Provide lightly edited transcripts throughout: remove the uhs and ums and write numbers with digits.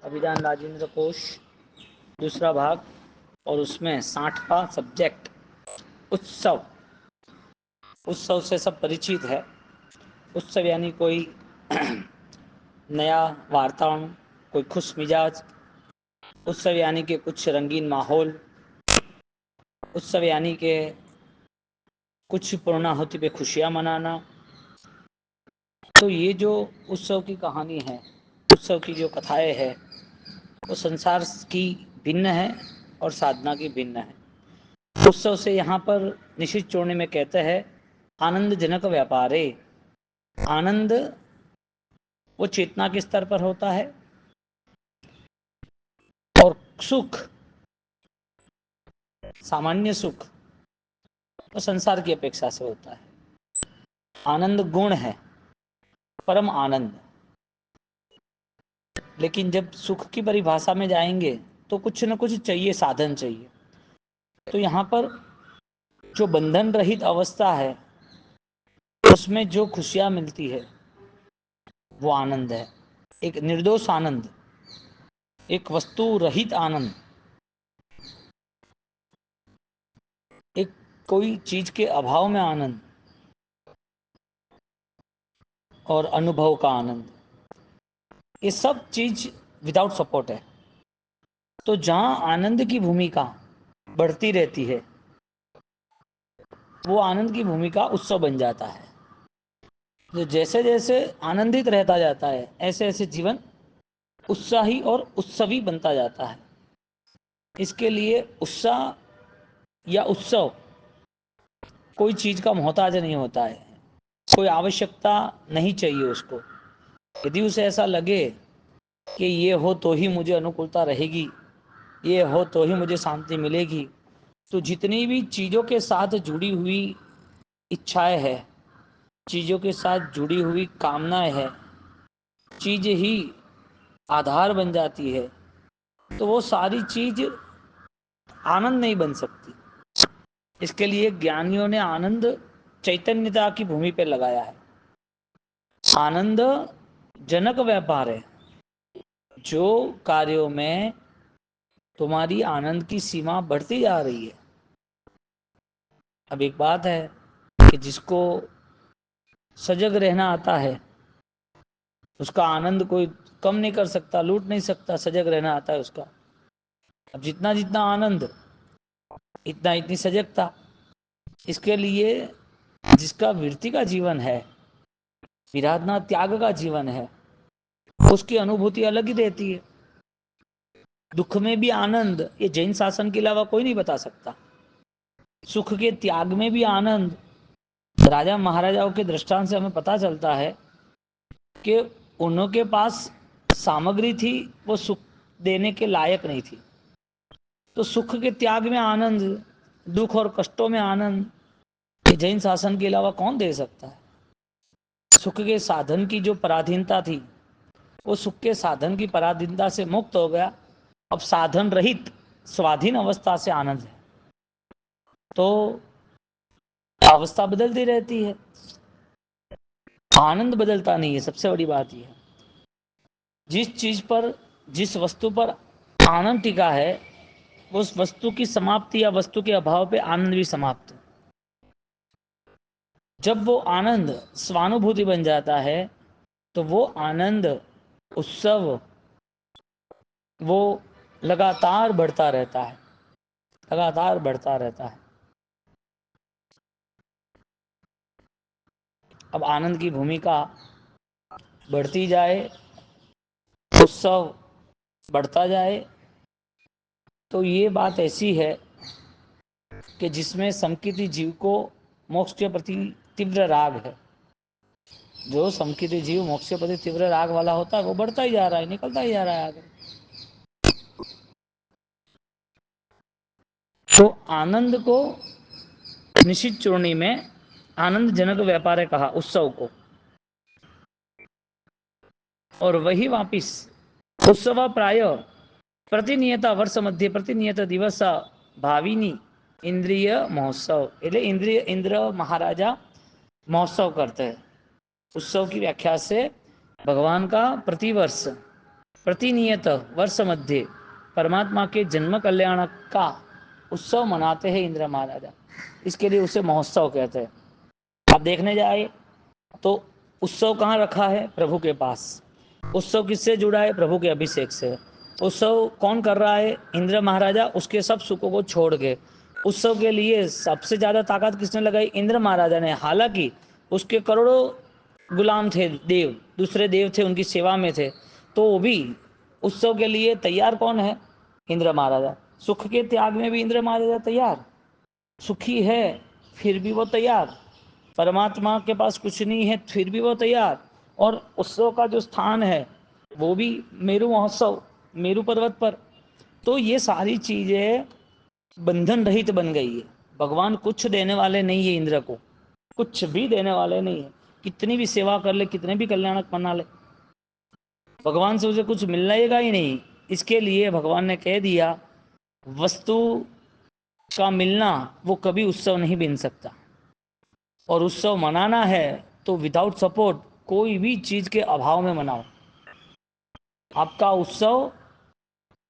अभिधान राजेंद्र कोश दूसरा भाग, और उसमें 60वां सब्जेक्ट उत्सव। उत्सव से सब परिचित है। उत्सव यानी कोई नया वातावरण, कोई खुश मिजाज। उत्सव यानी कि कुछ रंगीन माहौल। उत्सव यानी कि कुछ पूर्णाहुति पे खुशियां मनाना। तो ये जो उत्सव की कहानी है, उत्सव की जो कथाएं है, वो संसार की भिन्न है और साधना की भिन्न है। उत्सव से यहाँ पर निशित चोरने में कहते हैं आनंदजनक व्यापारे। आनंद वो चेतना के स्तर पर होता है और सुख, सामान्य सुख, वो संसार की अपेक्षा से होता है। आनंद गुण है, परम आनंद। लेकिन जब सुख की परिभाषा में जाएंगे तो कुछ न कुछ चाहिए, साधन चाहिए। तो यहाँ पर जो बंधन रहित अवस्था है, उसमें जो खुशियां मिलती है वो आनंद है। एक निर्दोष आनंद, एक वस्तु रहित आनंद, एक कोई चीज के अभाव में आनंद और अनुभव का आनंद, ये सब चीज विदाउट सपोर्ट है। तो जहां आनंद की भूमिका बढ़ती रहती है, वो आनंद की भूमिका उत्सव बन जाता है। जो जैसे जैसे आनंदित रहता जाता है, ऐसे ऐसे जीवन उत्साही और उत्सवी बनता जाता है। इसके लिए उत्साह या उत्सव कोई चीज का मोहताज नहीं होता है, कोई आवश्यकता नहीं चाहिए उसको। यदि उसे ऐसा लगे कि ये हो तो ही मुझे अनुकूलता रहेगी, ये हो तो ही मुझे शांति मिलेगी, तो जितनी भी चीज़ों के साथ जुड़ी हुई इच्छाएं हैं, चीज़ों के साथ जुड़ी हुई कामनाएं हैं, चीज़ ही आधार बन जाती है, तो वो सारी चीज आनंद नहीं बन सकती। इसके लिए ज्ञानियों ने आनंद चैतन्यता की भूमि पर लगाया है। आनंद जनक व्यापार है। जो कार्यों में तुम्हारी आनंद की सीमा बढ़ती जा रही है। अब एक बात है कि जिसको सजग रहना आता है, उसका आनंद कोई कम नहीं कर सकता, लूट नहीं सकता। सजग रहना आता है उसका। अब जितना जितना आनंद, इतना इतनी सजगता। इसके लिए जिसका वृत्ति का जीवन है, विराधना त्याग का जीवन है, उसकी अनुभूति अलग ही रहती है। दुख में भी आनंद, ये जैन शासन के अलावा कोई नहीं बता सकता। सुख के त्याग में भी आनंद। राजा महाराजाओं के दृष्टांत से हमें पता चलता है कि उनके पास सामग्री थी, वो सुख देने के लायक नहीं थी। तो सुख के त्याग में आनंद, दुख और कष्टों में आनंद, ये जैन शासन के अलावा कौन दे सकता है। सुख के साधन की जो पराधीनता थी, वो सुख के साधन की पराधीनता से मुक्त हो गया। अब साधन रहित स्वाधीन अवस्था से आनंद है। तो अवस्था बदलती रहती है, आनंद बदलता नहीं है। सबसे बड़ी बात यह है, जिस चीज पर, जिस वस्तु पर आनंद टिका है, उस वस्तु की समाप्ति या वस्तु के अभाव पे आनंद भी समाप्त। जब वो आनंद स्वानुभूति बन जाता है, तो वो आनंद, उत्सव, वो लगातार बढ़ता रहता है, लगातार बढ़ता रहता है। अब आनंद की भूमिका बढ़ती जाए, उत्सव बढ़ता जाए, तो ये बात ऐसी है कि जिसमें संकित जीव को मोक्ष के प्रति तीव्र राग है। जो संकित जीव मोक्ष के प्रति तीव्र राग वाला होता है, वो बढ़ता ही जा रहा है, निकलता ही जा रहा है आगे। तो आनंद को निशित चूर्णी में आनंद जनक व्यापार कहा, उत्सव को। और वही वापिस उत्सव प्राय प्रतिनियता वर्ष मध्य प्रतिनियत दिवस भाविनी इंद्रिय महोत्सव, એટલે इंद्रिय इंद्र महाराजा महोत्सव करते हैं। उत्सव की व्याख्या से भगवान का प्रतिवर्ष प्रतिनियत वर्ष मध्य परमात्मा के जन्म कल्याण का उत्सव मनाते हैं इंद्र महाराजा। इसके लिए उसे महोत्सव कहते हैं। आप देखने जाए तो उत्सव कहाँ रखा है? प्रभु के पास। उत्सव किससे जुड़ा है? प्रभु के अभिषेक से। उत्सव कौन कर रहा है? इंद्र महाराजा, उसके सब सुखों को छोड़ के। उत्सव के लिए सबसे ज्यादा ताकत किसने लगाई? इंद्र महाराजा ने। हालांकि उसके करोड़ों गुलाम थे, देव, दूसरे देव थे, उनकी सेवा में थे, तो वो भी उत्सव के लिए तैयार कौन है? इंद्र महाराजा। सुख के त्याग में भी इंद्र महाराजा तैयार। सुखी है फिर भी वो तैयार। परमात्मा के पास कुछ नहीं है फिर भी वो तैयार। और उत्सव का जो स्थान है वो भी मेरु महोत्सव, मेरु पर्वत पर। तो ये सारी चीजें बंधन रहित बन गई है। भगवान कुछ देने वाले नहीं है इंद्र को, कुछ भी देने वाले नहीं है। कितनी भी सेवा कर ले, कितने भी कल्याणक बना ले, भगवान से उसे कुछ मिलेगा ही नहीं। इसके लिए भगवान ने कह दिया, वस्तु का मिलना वो कभी उत्सव नहीं बन सकता। और उत्सव मनाना है तो विदाउट सपोर्ट, कोई भी चीज के अभाव में मनाओ। आपका उत्सव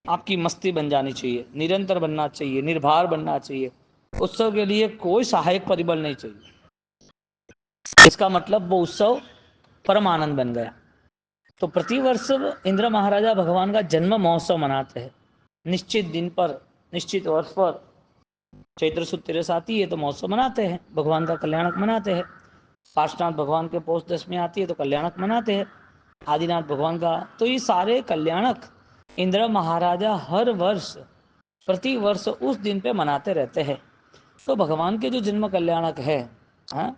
आपकी मस्ती बन जानी चाहिए, निरंतर बनना चाहिए, निर्भर बनना चाहिए। उत्सव के लिए कोई सहायक परिबल नहीं चाहिए। इसका मतलब वो उत्सव परम आनंद बन गया। तो प्रतिवर्ष इंद्र महाराजा भगवान का जन्म महोत्सव मनाते हैं। निश्चित दिन पर, निश्चित वर्ष पर चैत्र सुद 13 आती है तो महोत्सव मनाते हैं, भगवान का कल्याणक मनाते हैं। पार्श्वनाथ भगवान के पौष दशमी आती है तो कल्याणक मनाते हैं, आदिनाथ भगवान का। तो ये सारे कल्याणक इंद्र महाराजा हर वर्ष, प्रति वर्ष उस दिन पे मनाते रहते हैं। तो भगवान के जो जन्म कल्याणक है, हाँ,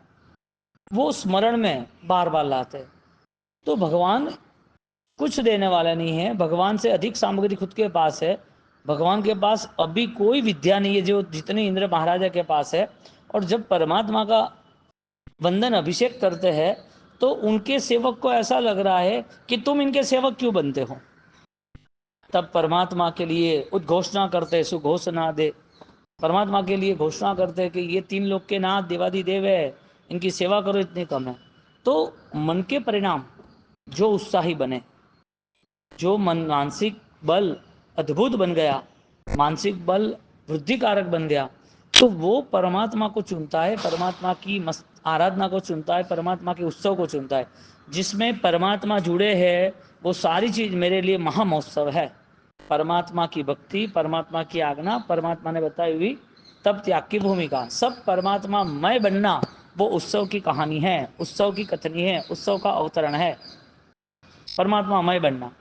वो स्मरण में बार बार लाते। तो भगवान कुछ देने वाला नहीं है, भगवान से अधिक सामग्री खुद के पास है। भगवान के पास अभी कोई विद्या नहीं है जो जितनी इंद्र महाराजा के पास है। और जब परमात्मा का वंदन अभिषेक करते हैं तो उनके सेवक को ऐसा लग रहा है कि तुम इनके सेवक क्यों बनते हो। तब परमात्मा के लिए उद्घोषणा करते, सुघोषणा दे, परमात्मा के लिए घोषणा करते कि ये 3 लोक के नाथ देवादिदेव है, इनकी सेवा करो, इतनी कम है। तो मन के परिणाम जो उत्साही बने, जो मन मानसिक बल अद्भुत बन गया, मानसिक बल वृद्धि कारक बन गया, तो वो परमात्मा को चुनता है, परमात्मा की आराधना को चुनता है, परमात्मा के उत्सव को चुनता है। जिसमें परमात्मा जुड़े हैं वो सारी चीज मेरे लिए महामहोत्सव है। परमात्मा की भक्ति, परमात्मा की आज्ञा, परमात्मा ने बताई हुई तब त्याग की भूमिका, सब परमात्मा मय बनना वो उत्सव की कहानी है, उत्सव की कथनी है, उत्सव का अवतरण है, परमात्मा मय बनना।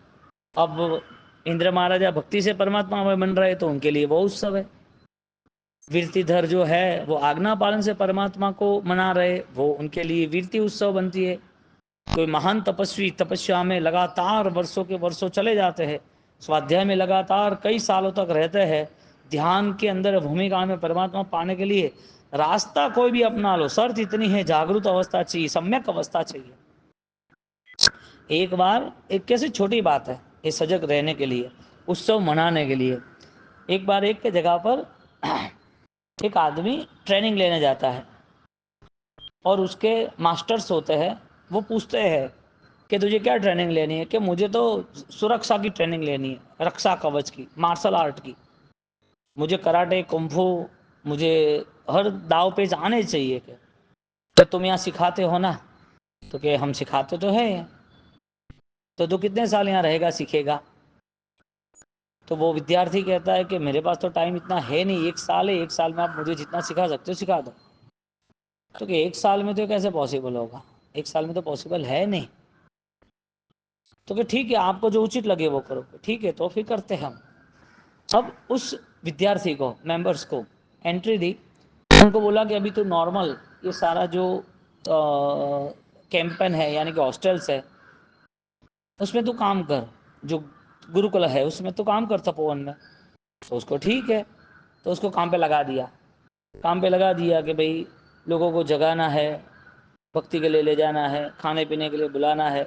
अब इंद्र महाराजा भक्ति से परमात्मा मय बन रहे तो उनके लिए वो उत्सव है। वीरतीधर जो है वो आज्ञा पालन से परमात्मा को मना रहे, वो उनके लिए वीरती उत्सव बनती है। कोई महान तपस्वी तपस्या में लगातार वर्षों के वर्षों चले जाते हैं, स्वाध्याय में लगातार कई सालों तक रहते हैं, ध्यान के अंदर भूमिका में परमात्मा पाने के लिए रास्ता कोई भी अपना लो, शर्त इतनी है जागृत अवस्था चाहिए, सम्यक अवस्था चाहिए। एक बार, एक कैसी छोटी बात है ये सजग रहने के लिए, उत्सव मनाने के लिए। एक बार एक के जगह पर एक आदमी ट्रेनिंग लेने जाता है और उसके मास्टर्स होते हैं, वो पूछते हैं कि तुझे क्या ट्रेनिंग लेनी है? कि मुझे तो सुरक्षा की ट्रेनिंग लेनी है, रक्षा कवच की, मार्शल आर्ट की, मुझे कराटे कुंफू, मुझे हर दाव पेच आने चाहिए। तो तुम यहाँ सिखाते हो ना? तो कि हम सिखाते तो है। तो तू कितने साल यहाँ रहेगा, सीखेगा? तो वो विद्यार्थी कहता है कि मेरे पास तो टाइम इतना है नहीं, 1 साल है, 1 साल में आप मुझे जितना सिखा सकते हो सिखा दो। तो कि 1 साल में तो कैसे पॉसिबल होगा, 1 साल में तो पॉसिबल है नहीं। तो कि ठीक है, आपको जो उचित लगे वो करो। ठीक है, तो फिर करते हैं हम। अब उस विद्यार्थी को, मेंबर्स को एंट्री दी, उनको बोला कि अभी तो नॉर्मल ये सारा जो कैंपेन है यानी कि हॉस्टल्स है उसमें तू काम कर, जो गुरुकुल है उसमें तू काम कर, तपोवन में। तो उसको ठीक है, तो उसको काम पे लगा दिया। काम पे लगा दिया कि भाई लोगों को जगाना है, भक्ति के लिए ले जाना है, खाने पीने के लिए बुलाना है,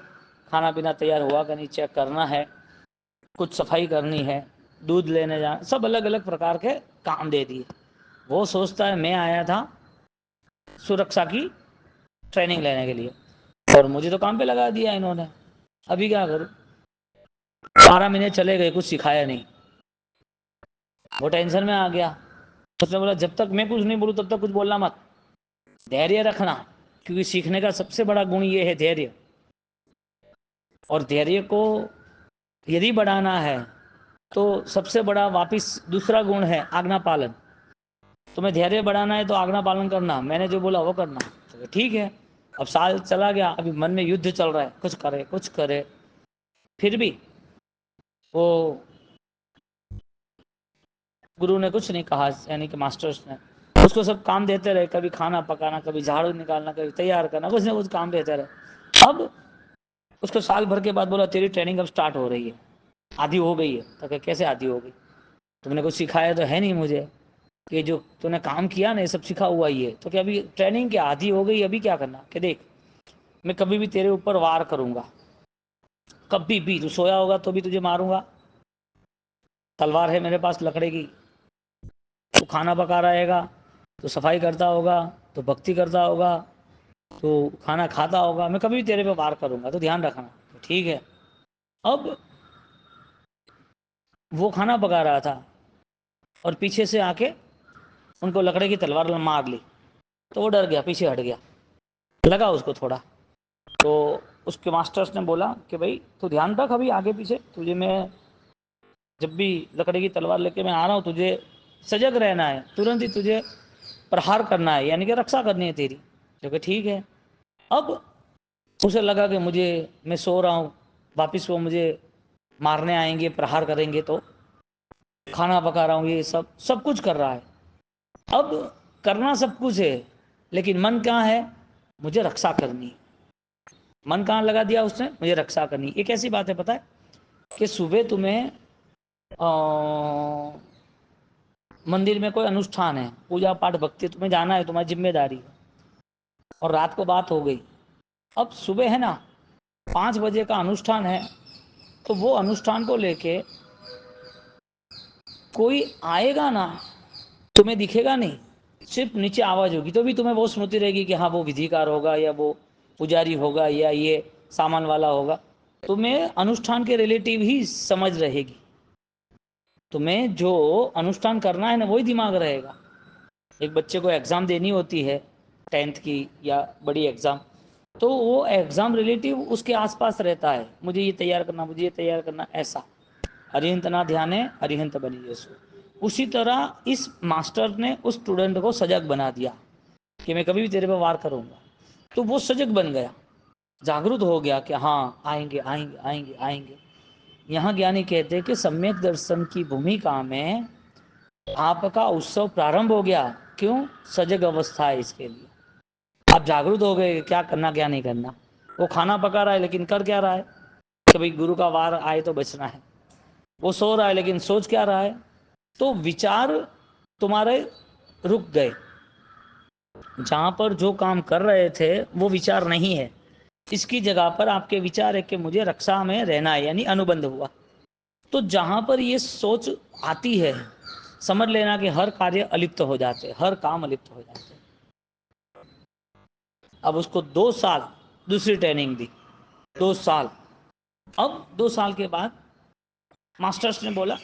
खाना पीना तैयार हुआ कि नहीं चेक करना है, कुछ सफाई करनी है, दूध लेने जाना, सब अलग अलग प्रकार के काम दे दिए। वो सोचता है मैं आया था सुरक्षा की ट्रेनिंग लेने के लिए और मुझे तो काम पे लगा दिया इन्होंने, अभी क्या करूं? 12 महीने चले गए, कुछ सिखाया नहीं। वो टेंशन में आ गया। उसने बोला जब तक मैं कुछ नहीं बोलूँ तब तक कुछ बोलना मत, धैर्य रखना, क्योंकि सीखने का सबसे बड़ा गुण ये है धैर्य। और धैर्य को यदि बढ़ाना है तो सबसे बड़ा वापिस दूसरा गुण है आज्ञा पालन। तुम्हें धैर्य बढ़ाना है तो आज्ञा पालन करना, मैंने जो बोला वो करना। तो ठीक है, अब साल चला गया, अभी मन में युद्ध चल रहा है, कुछ करे कुछ करे, फिर भी वो गुरु ने कुछ नहीं कहा, यानी कि मास्टर्स ने उसको सब काम देते रहे, कभी खाना पकाना, कभी झाड़ू निकालना, कभी तैयार करना, कुछ ना कुछ काम देते रहे। अब उसको साल भर के बाद बोला तेरी ट्रेनिंग अब स्टार्ट हो रही है, आधी हो गई है। तो कैसे आधी हो गई, तुमने कुछ सिखाया तो है नहीं मुझे, कि जो तूने काम किया ना ये सब सिखा हुआ ही है, तो क्या अभी ट्रेनिंग क्या आधी हो गई, अभी क्या करना। कि देख मैं कभी भी तेरे ऊपर वार करूंगा, कभी भी तू सोया होगा तो भी तुझे मारूंगा, तलवार है मेरे पास लकड़े की। तू खाना पका रहेगा, तो सफाई करता होगा, तो भक्ति करता होगा, तो खाना खाता होगा, मैं कभी भी तेरे पे वार करूंगा, तो ध्यान रखना। तो ठीक है। अब वो खाना पका रहा था और पीछे से आके उनको लकड़े की तलवार मार ली, तो वो डर गया, पीछे हट गया, लगा उसको थोड़ा। तो उसके मास्टर्स ने बोला कि भाई तू ध्यान रख, अभी आगे पीछे तुझे मैं जब भी लकड़ी की तलवार लेके मैं आ रहा हूँ, तुझे सजग रहना है, तुरंत ही तुझे प्रहार करना है, यानी कि रक्षा करनी है तेरी। जो कि ठीक है। अब उसे लगा कि मुझे, मैं सो रहा हूँ, वापिस वो मुझे मारने आएंगे, प्रहार करेंगे, तो खाना पका रहा हूँ, ये सब सब कुछ कर रहा है। अब करना सब कुछ है, लेकिन मन कहाँ है, मुझे रक्षा करनी है। मन कहाँ लगा दिया उसने, मुझे रक्षा करनी। एक ऐसी बात है पता है कि सुबह तुम्हें मंदिर में कोई अनुष्ठान है, पूजा पाठ भक्ति, तुम्हें जाना है, तुम्हारी जिम्मेदारी है, और रात को बात हो गई। अब सुबह है ना 5 बजे का अनुष्ठान है, तो वो अनुष्ठान को लेके कोई आएगा ना, तुम्हें दिखेगा नहीं, सिर्फ नीचे आवाज होगी, तो भी तुम्हें वो स्मृति रहेगी कि हाँ वो विधिकार होगा, या वो पुजारी होगा, या ये सामान वाला होगा। तुम्हें अनुष्ठान के रिलेटिव ही समझ रहेगी, तुम्हें जो अनुष्ठान करना है ना वही दिमाग रहेगा। एक बच्चे को एग्ज़ाम देनी होती है 10th की या बड़ी एग्ज़ाम, तो वो एग्ज़ाम रिलेटिव उसके आसपास रहता है, मुझे ये तैयार करना, मुझे ये तैयार करना, ऐसा। अरिहंत ना ध्याने अरिहंत बनी यीशु। उसी तरह इस मास्टर ने उस स्टूडेंट को सजग बना दिया कि मैं कभी भी तेरे पे वार करूंगा। तो वो सजग बन गया, जागरूक हो गया कि हाँ आएंगे आएंगे आएंगे आएंगे। यहाँ ज्ञानी कहते हैं कि सम्यक दर्शन की भूमिका में आपका उत्सव प्रारंभ हो गया। क्यों, सजग अवस्था है इसके लिए। आप जागरूक हो गए क्या करना क्या नहीं करना। वो खाना पका रहा है लेकिन कर क्या रहा है कि भाई गुरु का वार आए तो बचना है। वो सो रहा है लेकिन सोच क्या रहा है, तो विचार तुम्हारे रुक गए। जहां पर जो काम कर रहे थे वो विचार नहीं है, इसकी जगह पर आपके विचार है कि मुझे रक्षा में रहना है, यानी अनुबंध हुआ। तो जहां पर ये सोच आती है, समझ लेना कि हर कार्य अलिप्त हो जाते, हर काम अलिप्त हो जाते। अब उसको 2 साल दूसरी ट्रेनिंग दी, 2 साल। अब 2 साल के बाद मास्टर्स ने बोला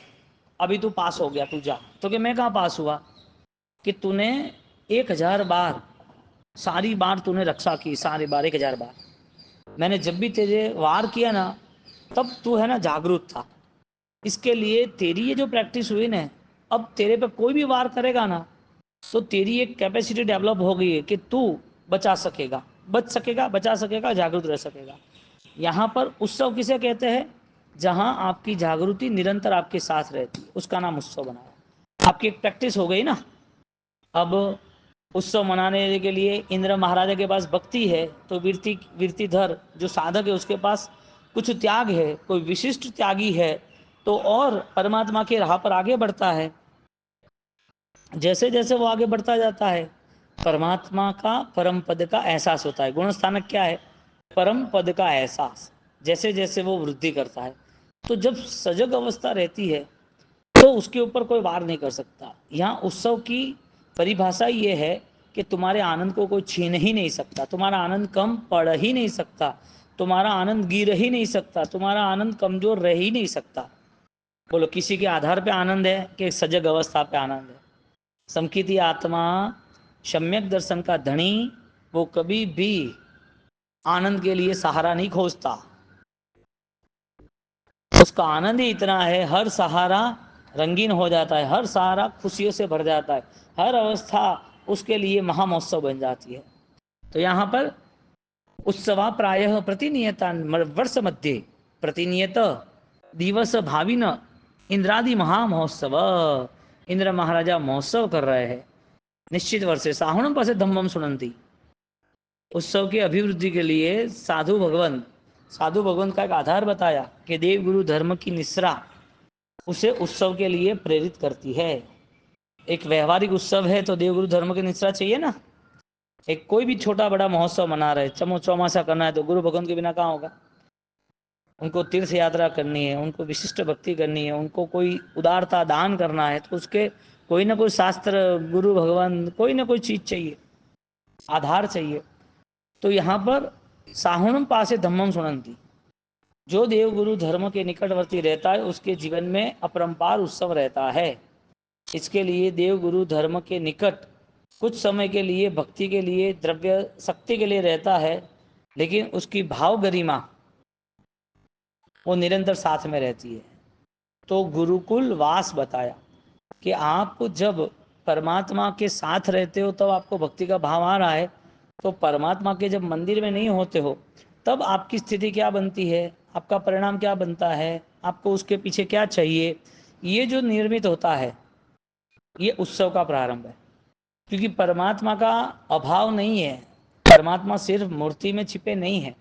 अभी तू पास हो गया, तू जा। तो कि मैं कहाँ पास हुआ, कि तूने 1000 बार, सारी बार तूने रक्षा की, सारी बार 1000 बार। मैंने जब भी तेरे वार किया ना, तब तू है ना जागरूक था। इसके लिए तेरी ये जो प्रैक्टिस हुई ना, अब तेरे पे कोई भी वार करेगा ना, तो तेरी एक कैपेसिटी डेवलप हो गई है कि तू बचा सकेगा, बच सकेगा, बचा सकेगा, जागरूक रह सकेगा। यहाँ पर उत्सव किसे कहते हैं, जहाँ आपकी जागृति निरंतर आपके साथ रहती है, उसका नाम उत्सव बनाया। आपकी एक प्रैक्टिस हो गई ना। अब उत्सव मनाने के लिए इंद्र महाराजा के पास भक्ति है, तो वीर्तिधर जो साधक है उसके पास कुछ त्याग है, कोई विशिष्ट त्यागी है, तो और परमात्मा के राह पर आगे बढ़ता है। जैसे जैसे वो आगे बढ़ता जाता है, परमात्मा का परम पद का एहसास होता है। गुण स्थानक क्या है, परम पद का एहसास। जैसे जैसे वो वृद्धि करता है, तो जब सजग अवस्था रहती है तो उसके ऊपर कोई वार नहीं कर सकता। यहाँ उत्सव की परिभाषा ये है कि तुम्हारे आनंद को कोई छीन ही नहीं सकता, तुम्हारा आनंद कम पड़ ही नहीं सकता। तुम्हारा आनंद गिर ही नहीं सकता, तुम्हारा आनंद कमजोर रह ही नहीं सकता। बोलो किसी के आधार पे आनंद है कि सजग अवस्था पे आनंद है? समकिती आत्मा सम्यक दर्शन का धनी वो कभी भी आनंद के लिए सहारा नहीं खोजता। उसका आनंद ही इतना है, हर सहारा रंगीन हो जाता है, हर सहारा खुशियों से भर जाता है, हर अवस्था उसके लिए महामहोत्सव बन जाती है। तो यहाँ पर उत्सवा प्रायः प्रतिनियता वर्ष मध्य प्रतिनियत दिवस भाविन इंद्रादि महामहोत्सव। इंद्र महाराजा महोत्सव कर रहे हैं निश्चित वर्षे साहुणम पासे धम्मम सुनंती। उत्सव की अभिवृद्धि के लिए साधु भगवंत का एक आधार बताया कि देव गुरु धर्म की निश्रा उसे उत्सव के लिए प्रेरित करती है। एक व्यवहारिक उत्सव है तो देवगुरु धर्म की निश्रा चाहिए ना। एक कोई भी छोटा बड़ा महोत्सव मना रहे, चौमासा करना है तो गुरु भगवंत के बिना कहाँ होगा। उनको तीर्थ यात्रा करनी है, उनको विशिष्ट भक्ति करनी है, उनको कोई उदारता दान करना है तो उसके कोई ना कोई शास्त्र, गुरु भगवान, कोई ना कोई चीज चाहिए, आधार चाहिए। तो यहाँ पर साहुणम पासे धम्मम सुनंती, जो देव गुरु धर्म के निकटवर्ती रहता है उसके जीवन में अपरंपार उत्सव रहता है। इसके लिए देव गुरु धर्म के निकट कुछ समय के लिए भक्ति के लिए, द्रव्य शक्ति के लिए रहता है, लेकिन उसकी भाव गरिमा वो निरंतर साथ में रहती है। तो गुरुकुल वास बताया कि आप जब परमात्मा के साथ रहते हो तब आपको भक्ति का भाव आ रहा है, तो परमात्मा के जब मंदिर में नहीं होते हो तब आपकी स्थिति क्या बनती है, आपका परिणाम क्या बनता है, आपको उसके पीछे क्या चाहिए, ये जो निर्मित होता है ये उत्सव का प्रारंभ है। क्योंकि परमात्मा का अभाव नहीं है, परमात्मा सिर्फ मूर्ति में छिपे नहीं है,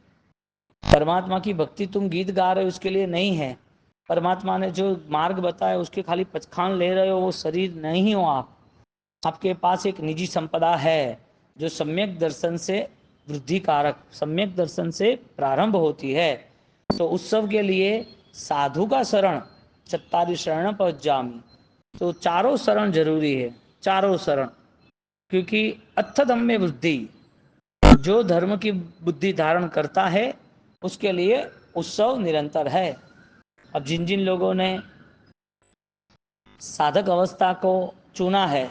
परमात्मा की भक्ति तुम गीत गा रहे हो उसके लिए नहीं है, परमात्मा ने जो मार्ग बताया उसके खाली पचखान ले रहे हो, वो शरीर नहीं हो आप। आपके पास एक निजी संपदा है जो सम्यक दर्शन से वृद्धि कारक, सम्यक दर्शन से प्रारंभ होती है। तो उत्सव के लिए साधु का शरण, चत्तारी शरण पहुंच, तो चारों शरण जरूरी है, चारों शरण। क्योंकि अत्थधम में बुद्धि, जो धर्म की बुद्धि धारण करता है उसके लिए उत्सव निरंतर है। अब जिन जिन लोगों ने साधक अवस्था को चुना है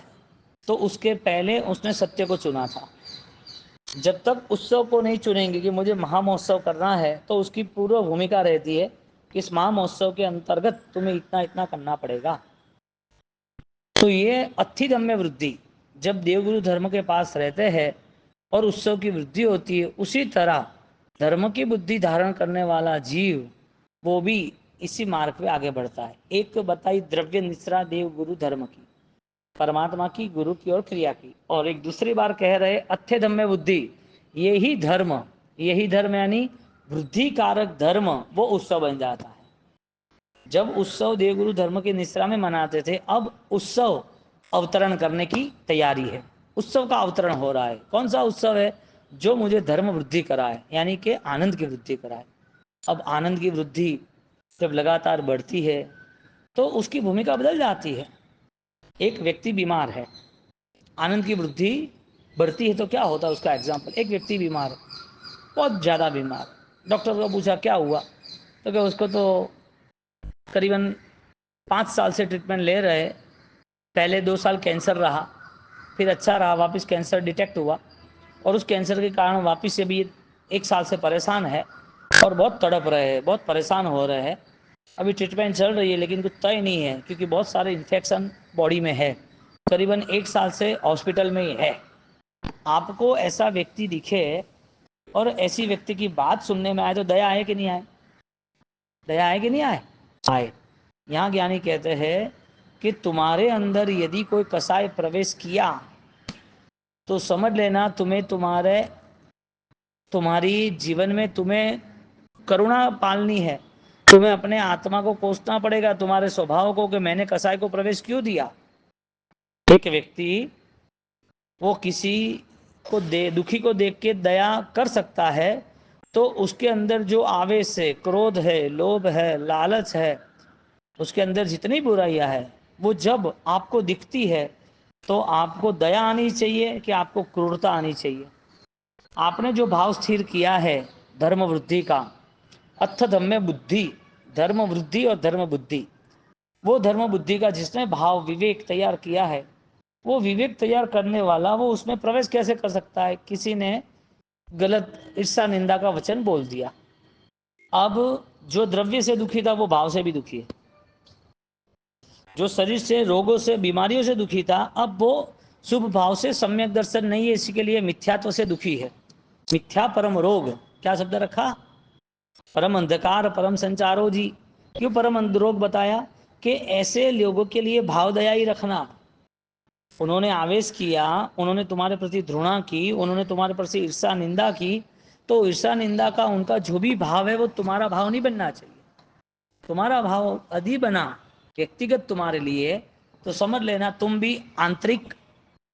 तो उसके पहले उसने सत्य को चुना था। जब तक उत्सव को नहीं चुनेंगे कि मुझे महामहोत्सव करना है तो उसकी पूर्व भूमिका रहती है कि इस महामहोत्सव के अंतर्गत तुम्हें इतना इतना करना पड़ेगा। तो ये अत्थिदम में वृद्धि, जब देवगुरु धर्म के पास रहते हैं और उत्सव की वृद्धि होती है, उसी तरह धर्म की बुद्धि धारण करने वाला जीव वो भी इसी मार्ग पे आगे बढ़ता है। एक बताई द्रव्य निश्रा देव गुरु धर्म की, परमात्मा की, गुरु की और क्रिया की, और एक दूसरी बार कह रहे अच्छे धर्म में बुद्धि, यही धर्म, यही धर्म यानी वृद्धि कारक धर्म वो उत्सव बन जाता है। जब उत्सव देवगुरु धर्म के निश्रा में मनाते थे, अब उत्सव अवतरण करने की तैयारी है, उत्सव का अवतरण हो रहा है। कौन सा उत्सव है? जो मुझे धर्म वृद्धि कराए, यानी कि आनंद की वृद्धि कराए। अब आनंद की वृद्धि जब लगातार बढ़ती है तो उसकी भूमिका बदल जाती है। एक व्यक्ति बीमार है, आनंद की वृद्धि बढ़ती है तो क्या होता है उसका एग्जाम्पल, एक व्यक्ति बीमार है, बहुत ज़्यादा बीमार, डॉक्टर को पूछा क्या हुआ, तो क्या उसको तो करीबन 5 साल से ट्रीटमेंट ले रहे, पहले 2 साल कैंसर रहा, फिर अच्छा रहा, वापस कैंसर डिटेक्ट हुआ और उस कैंसर के कारण वापस से भी 1 साल से परेशान है और बहुत तड़प रहे हैं, बहुत परेशान हो रहे हैं। अभी ट्रीटमेंट चल रही है लेकिन कुछ तय नहीं है क्योंकि बहुत सारे इन्फेक्शन बॉडी में है, करीबन 1 साल से हॉस्पिटल में ही है। आपको ऐसा व्यक्ति दिखे और ऐसी व्यक्ति की बात सुनने में आए तो दया आए कि नहीं आए? दया आए कि नहीं आए? आए। यहाँ ज्ञानी कहते हैं कि तुम्हारे अंदर यदि कोई कसाय प्रवेश किया तो समझ लेना तुम्हें, तुम्हारी जीवन में तुम्हें करुणा पालनी है, तुम्हें अपने आत्मा को कोसना पड़ेगा, तुम्हारे स्वभाव को, कि मैंने कसाय को प्रवेश क्यों दिया। एक व्यक्ति वो किसी को दुखी को देख के दया कर सकता है, तो उसके अंदर जो आवेश है, क्रोध है, लोभ है, लालच है, उसके अंदर जितनी बुराइयां है, वो जब आपको दिखती है तो आपको दया आनी चाहिए कि आपको क्रूरता आनी चाहिए। आपने जो भाव स्थिर किया है धर्म वृद्धि का। अथ धम्मे बुद्धि, धर्म वृद्धि और धर्म बुद्धि। वो धर्म बुद्धि का जिसने भाव विवेक तैयार किया है, वो विवेक तैयार करने वाला वो उसमें प्रवेश कैसे कर सकता है? किसी ने गलत ईर्षा निंदा का वचन बोल दिया, अब जो द्रव्य से दुखी था वो भाव से भी दुखी है, जो शरीर से रोगों से बीमारियों से दुखी था अब वो शुभ भाव से सम्यक दर्शन नहीं है, इसी के लिए मिथ्यात्व से दुखी है। मिथ्या परम रोग, क्या शब्द रखा? परम अंधकार परम संचारो जी। क्यों परम रोग बताया? कि ऐसे लोगों के लिए भाव दया ही रखना। उन्होंने आवेश किया, उन्होंने तुम्हारे प्रति घृणा की, उन्होंने तुम्हारे प्रति ईर्षा निंदा की, तो ईर्षा निंदा का उनका जो भी भाव है वो तुम्हारा भाव नहीं बनना चाहिए। तुम्हारा भाव यदि बना व्यक्तिगत तुम्हारे लिए, तो समझ लेना तुम भी आंतरिक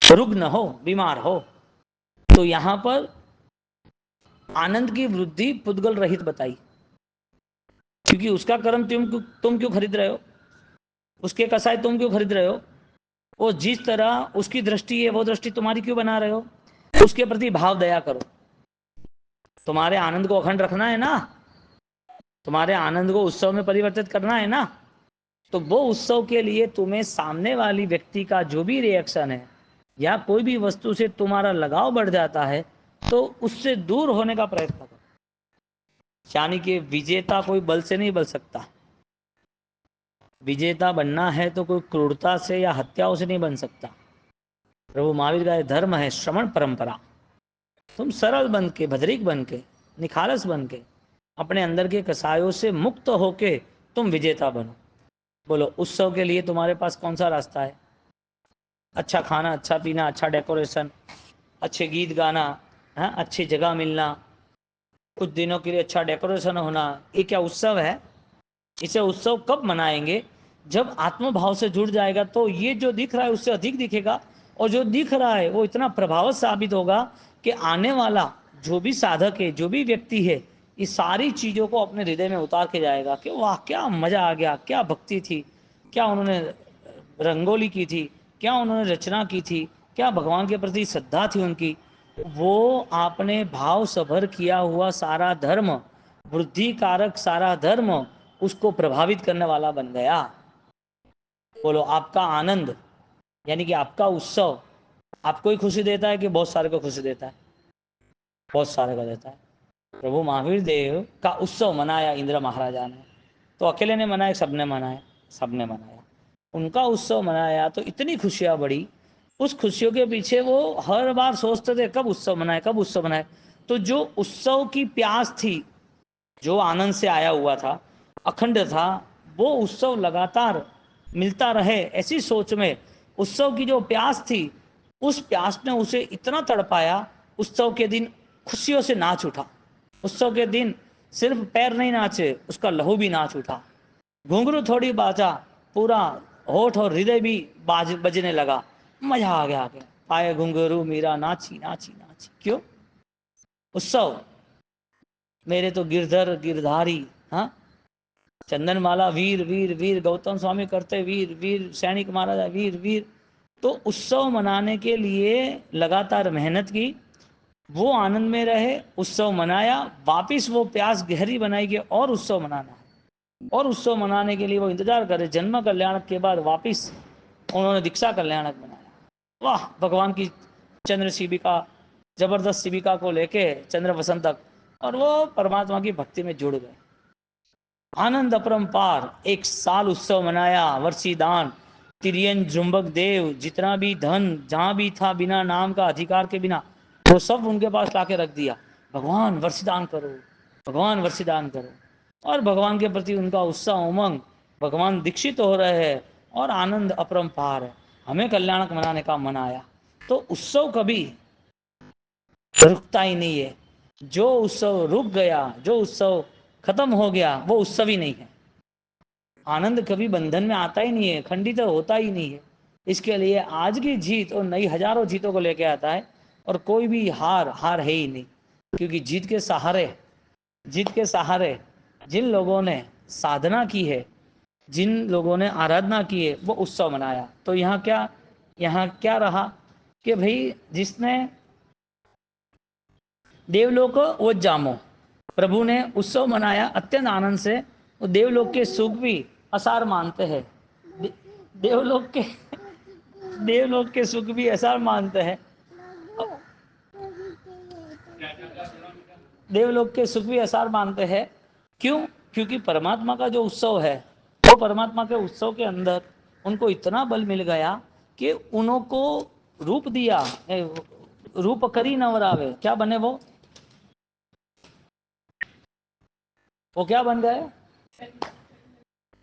रुग्ण हो, बीमार हो। तो यहां पर आनंद की वृद्धि पुद्गल रहित बताई, क्योंकि उसका कर्म तुम क्यों खरीद रहे हो, उसके कसाय तुम क्यों खरीद रहे हो, वो जिस तरह उसकी दृष्टि है वो दृष्टि तुम्हारी क्यों बना रहे हो? उसके प्रति भाव दया करो। तुम्हारे आनंद को अखंड रखना है ना, तुम्हारे आनंद को उत्सव में परिवर्तित करना है ना, तो वो उत्सव के लिए तुम्हें सामने वाली व्यक्ति का जो भी रिएक्शन है या कोई भी वस्तु से तुम्हारा लगाव बढ़ जाता है, तो उससे दूर होने का प्रयत्न करो। यानी कि विजेता कोई बल से नहीं बन सकता। विजेता बनना है तो कोई क्रूरता से या हत्याओं से नहीं बन सकता। प्रभु महावीर का धर्म है श्रवण परंपरा। तुम सरल बन के, भद्रिक बन के, निखालस बन के, अपने अंदर के कसायों से मुक्त होके तुम विजेता बनो। बोलो उत्सव के लिए तुम्हारे पास कौन सा रास्ता है? अच्छा खाना, अच्छा पीना, अच्छा डेकोरेशन, अच्छे गीत गाना, हाँ, अच्छी जगह मिलना, कुछ दिनों के लिए अच्छा डेकोरेशन होना, ये क्या उत्सव है? इसे उत्सव कब मनाएंगे? जब आत्मभाव से जुड़ जाएगा तो ये जो दिख रहा है उससे अधिक दिखेगा, और जो दिख रहा है वो इतना प्रभावक साबित होगा कि आने वाला जो भी साधक है, जो भी व्यक्ति है, इस सारी चीज़ों को अपने हृदय में उतार के जाएगा कि वाह क्या मज़ा आ गया, क्या भक्ति थी, क्या उन्होंने रंगोली की थी, क्या उन्होंने रचना की थी, क्या भगवान के प्रति श्रद्धा थी उनकी। वो आपने भाव सभर किया हुआ सारा धर्म, वृद्धि कारक सारा धर्म उसको प्रभावित करने वाला बन गया। बोलो आपका आनंद यानी कि आपका उत्सव आपको ही खुशी देता है कि बहुत सारे को खुशी देता है? बहुत सारे को देता है। प्रभु महावीर देव का उत्सव मनाया इंद्र महाराजा ने, तो अकेले ने मनाया, सबने मनाया? सबने मनाया। उनका उत्सव मनाया तो इतनी खुशियां बढ़ी, उस खुशियों के पीछे वो हर बार सोचते थे कब उत्सव मनाए, कब उत्सव मनाए। तो जो उत्सव की प्यास थी, जो आनंद से आया हुआ था, अखंड था, वो उत्सव लगातार मिलता रहे ऐसी सोच में उत्सव की जो प्यास थी, उस प्यास ने उसे इतना तड़पाया, उत्सव के दिन खुशियों से नाच उठा। उत्सव के दिन सिर्फ पैर नहीं नाचे, उसका लहू भी नाच उठा। घुंघरू थोड़ी बाजा, पूरा होठ और हृदय भी बजने लगा। मजा आ गया पाए घुंघरू मीरा नाची नाची नाची। क्यों? उत्सव। मेरे तो गिरधर गिरधारी, हाँ, चंदनमाला वीर वीर वीर, गौतम स्वामी करते वीर वीर, सैनिक महाराजा वीर वीर। तो उत्सव मनाने के लिए लगातार मेहनत की, वो आनंद में रहे, उत्सव मनाया, वापिस वो प्यास गहरी बनाई कि और उत्सव मनाना है। और उत्सव मनाने के लिए वो इंतजार करे। जन्म कल्याणक के बाद वापिस उन्होंने दीक्षा कल्याणक बनाया। वाह, भगवान की चंद्र शिविका, जबरदस्त शिविका को लेके चंद्र वसंतक, और वो परमात्मा की भक्ति में जुड़ गए। आनंद अपरंपार। एक साल उत्सव मनाया, वर्षीदान, तिरियन जुम्बक देव, जितना भी धन जहां भी था बिना नाम का, अधिकार के बिना, वो सब उनके पास लाके रख दिया। भगवान वर्षीदान करो, भगवान वर्षीदान करो। और भगवान के प्रति उनका उत्साह उमंग, भगवान दीक्षित हो रहे हैं और आनंद अपरंपार है। हमें कल्याणक मनाने का मन आया। तो उत्सव कभी रुकता ही नहीं है। जो उत्सव रुक गया, जो उत्सव खत्म हो गया, वो उत्सव ही नहीं है। आनंद कभी बंधन में आता ही नहीं है, खंडित तो होता ही नहीं है। इसके लिए आज की जीत और नई हजारों जीतों को लेकर आता है, और कोई भी हार हार है ही नहीं। क्योंकि जीत के सहारे, जीत के सहारे जिन लोगों ने साधना की है, जिन लोगों ने आराधना की है, वो उत्सव मनाया। तो यहाँ क्या रहा कि भाई जिसने देवलोक वो जामो, प्रभु ने उत्सव मनाया अत्यंत आनंद से। वो देवलोक के सुख भी असार मानते हैं। देवलोक के देवलोक के सुख भी असार मानते हैं। देवलोक के सुख भी असार मानते हैं। क्यों? क्योंकि परमात्मा का जो उत्सव है, वो परमात्मा के उत्सव के अंदर उनको इतना बल मिल गया कि उनको रूप दिया। रूप करी नवरावे, क्या बने वो क्या बन गए?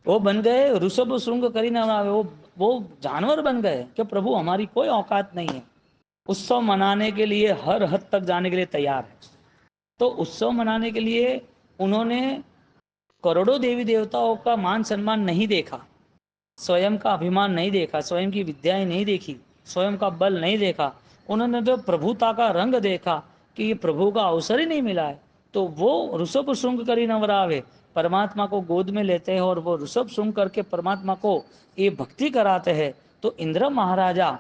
वो बन गए ऋषभ श्रृंग करी नवरावे। वो जानवर बन गए कि प्रभु हमारी कोई औकात नहीं है। उत्सव मनाने के लिए हर हद तक जाने के लिए तैयार है। तो उत्सव मनाने के लिए उन्होंने करोड़ों देवी देवताओं का मान सम्मान नहीं देखा, स्वयं का अभिमान नहीं देखा, स्वयं की विद्याएं नहीं देखी, स्वयं का बल नहीं देखा। उन्होंने तो प्रभुता का रंग देखा कि ये प्रभु का अवसर ही नहीं मिला है। तो वो ऋषभ श्रृंग करी नवरावे, परमात्मा को गोद में लेते हैं और वो ऋषभ श्रृंग करके परमात्मा को ये भक्ति कराते हैं। तो इंद्र महाराजा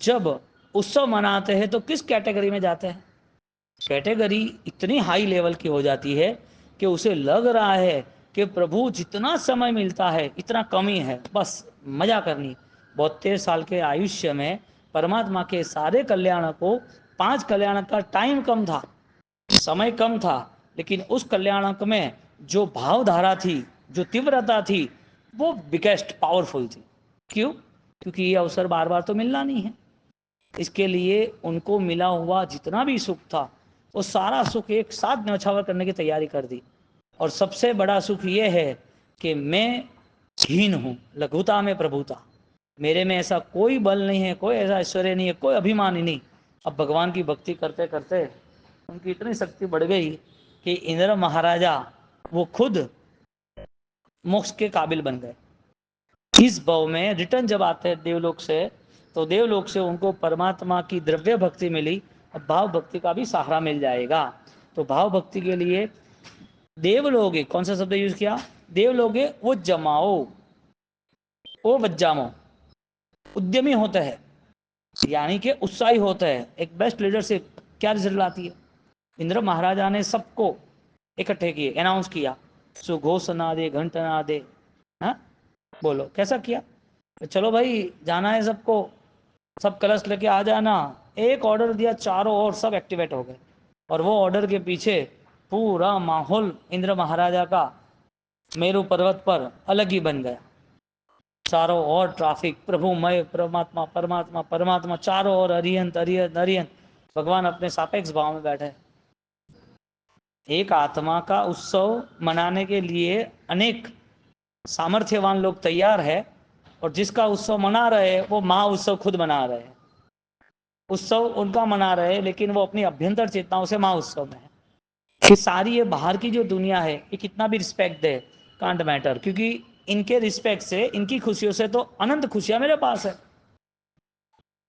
जब उत्सव मनाते हैं तो किस कैटेगरी में जाते हैं? कैटेगरी इतनी हाई लेवल की हो जाती है कि उसे लग रहा है कि प्रभु जितना समय मिलता है इतना कम ही है, बस मजा करनी। 72 साल के आयुष्य में परमात्मा के सारे कल्याण को, 5 कल्याण का टाइम कम था, समय कम था, लेकिन उस कल्याणक में जो भावधारा थी, जो तीव्रता थी, वो बिगेस्ट पावरफुल थी। क्यों? क्योंकि ये अवसर बार बार तो मिलना नहीं है। इसके लिए उनको मिला हुआ जितना भी सुख था वो सारा सुख एक साथ न्यौछावर करने की तैयारी कर दी। और सबसे बड़ा सुख ये है कि मैं हीन हूं, लघुता में प्रभुता। मेरे में ऐसा कोई बल नहीं है, कोई ऐसा ऐश्वर्य नहीं है, कोई अभिमान ही नहीं। अब भगवान की भक्ति करते करते उनकी इतनी शक्ति बढ़ गई कि इंद्र महाराजा वो खुद मोक्ष के काबिल बन गए। इस भाव में रिटर्न जब आते हैं देवलोक से, तो देवलोक से उनको परमात्मा की द्रव्य भक्ति मिली। अब भाव भक्ति का भी सहारा मिल जाएगा। तो भाव भक्ति के लिए देवलोगे, कौन सा शब्द यूज किया? देवलोगे वो जमाओ, वो बज्जामो, उद्यमी होते हैं, यानी कि उत्साही होते हैं। एक बेस्ट लीडरशिप क्या रिजल्ट आती है? इंद्र महाराजा ने सबको इकट्ठे किए, अनाउंस किया, सुघोषणा दे घंटना दे। हाँ, बोलो कैसा किया? चलो भाई जाना है सबको, सब कलश लेके आ जाना। एक ऑर्डर दिया, चारों ओर सब एक्टिवेट हो गए। और वो ऑर्डर के पीछे पूरा माहौल इंद्र महाराजा का मेरू पर्वत पर अलग ही बन गया। चारों ओर ट्रैफिक, प्रभुमय, परमात्मा परमात्मा परमात्मा, चारों ओर अरिहंत अरिहंत अरिहंत। भगवान अपने सापेक्ष भाव में बैठे। एक आत्मा का उत्सव मनाने के लिए अनेक सामर्थ्यवान लोग तैयार है, और जिसका उत्सव मना रहे वो महा उत्सव खुद मना रहे हैं। उत्सव उनका मना रहे हैं, लेकिन वो अपनी अभ्यंतर चेतनाओं से महा उत्सव में है। कि सारी ये बाहर की जो दुनिया है, ये कितना भी रिस्पेक्ट दे, कांट मैटर, क्योंकि इनके रिस्पेक्ट से, इनकी खुशियों से तो अनंत खुशियां मेरे पास है।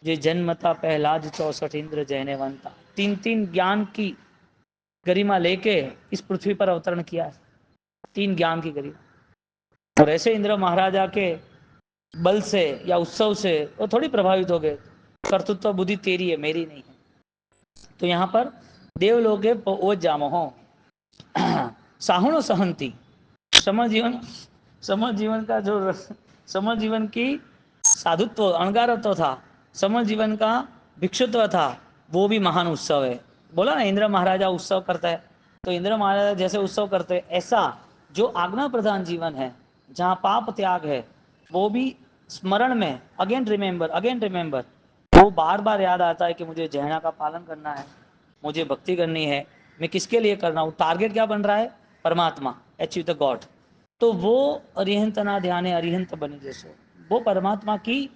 ये जन्मता पहलाज 64 इंद्र जयनेवंता, 3 ज्ञान की गरिमा लेके इस पृथ्वी पर अवतरण किया है। 3 ज्ञान की गरिमा। और ऐसे इंद्र महाराजा के बल से या उत्सव से वो थोड़ी प्रभावित हो गए। कर्तृत्व बुद्धि तेरी है, मेरी नहीं है। तो यहाँ पर देवलोके वो जामो साहुण सहंती, समझ जीवन का जो समझ जीवन की साधुत्व अणगारत्व था, समझ जीवन का भिक्षुत्व था, वो भी महान उत्सव है। बोला ना इंद्र महाराजा उत्सव करता है, तो इंद्र महाराजा जैसे उत्सव करते हैं, ऐसा जो आज्ञा प्रधान जीवन है, जहाँ पाप त्याग है, वो भी स्मरण में अगेन रिमेंबर, वो बार बार याद आता है कि मुझे जहना का पालन करना है, मुझे भक्ति करनी है। मैं किसके लिए करना हूँ? टारगेट क्या बन रहा है? परमात्मा, अचीव द गॉड। तो वो अरिहंत ना ध्याने अरिहंत बने जैसो, वो परमात्मा की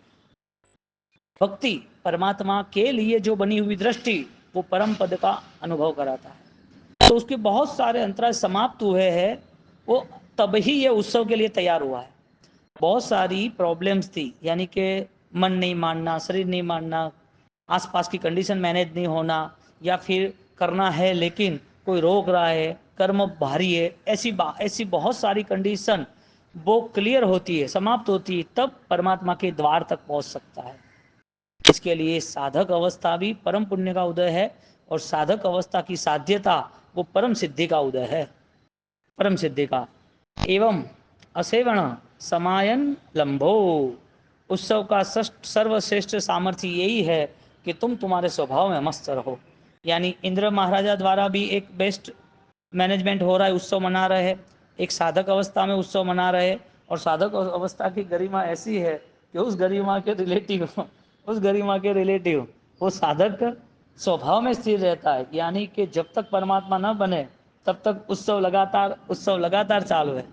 भक्ति, परमात्मा के लिए जो बनी हुई दृष्टि, वो परम पद का अनुभव कराता है। तो उसके बहुत सारे अंतराय समाप्त हुए हैं, वो तब ही ये उत्सव के लिए तैयार हुआ है। बहुत सारी प्रॉब्लम्स थी, यानी कि मन नहीं मानना, शरीर नहीं मानना, आसपास की कंडीशन मैनेज नहीं होना, या फिर करना है लेकिन कोई रोक रहा है, कर्म भारी है, ऐसी बहुत सारी कंडीशन वो क्लियर होती है, समाप्त होती है, तब परमात्मा के द्वार तक पहुंच सकता है। इसके लिए साधक अवस्था भी परम पुण्य का उदय है, और साधक अवस्था की साध्यता वो परम सिद्धि का उदय है, परम सिद्धि का। एवं असेवण समायन लंबो, उत्सव का सर्वश्रेष्ठ सामर्थ्य यही है कि तुम तुम्हारे स्वभाव में मस्त रहो। यानी इंद्र महाराजा द्वारा भी एक बेस्ट मैनेजमेंट हो रहा है, उत्सव मना रहे हैं, एक साधक अवस्था में उत्सव मना रहे हैं, और साधक अवस्था की गरिमा ऐसी है कि उस गरिमा के रिलेटिव उस गरिमा के रिलेटिव वो साधक स्वभाव में स्थिर रहता है। यानी कि जब तक परमात्मा न बने तब तक उत्सव लगातार चालू है,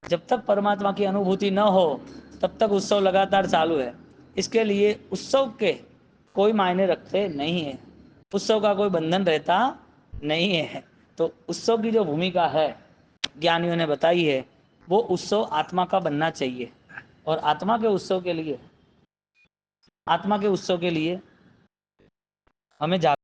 जब तक परमात्मा की अनुभूति न हो तब तक उत्सव लगातार चालू है। इसके लिए उत्सव के कोई मायने रखते नहीं है, उत्सव का कोई बंधन रहता नहीं है। तो उत्सव की जो भूमिका है ज्ञानियों ने बताई है, वो उत्सव आत्मा का बनना चाहिए। और आत्मा के उत्सव के लिए हमें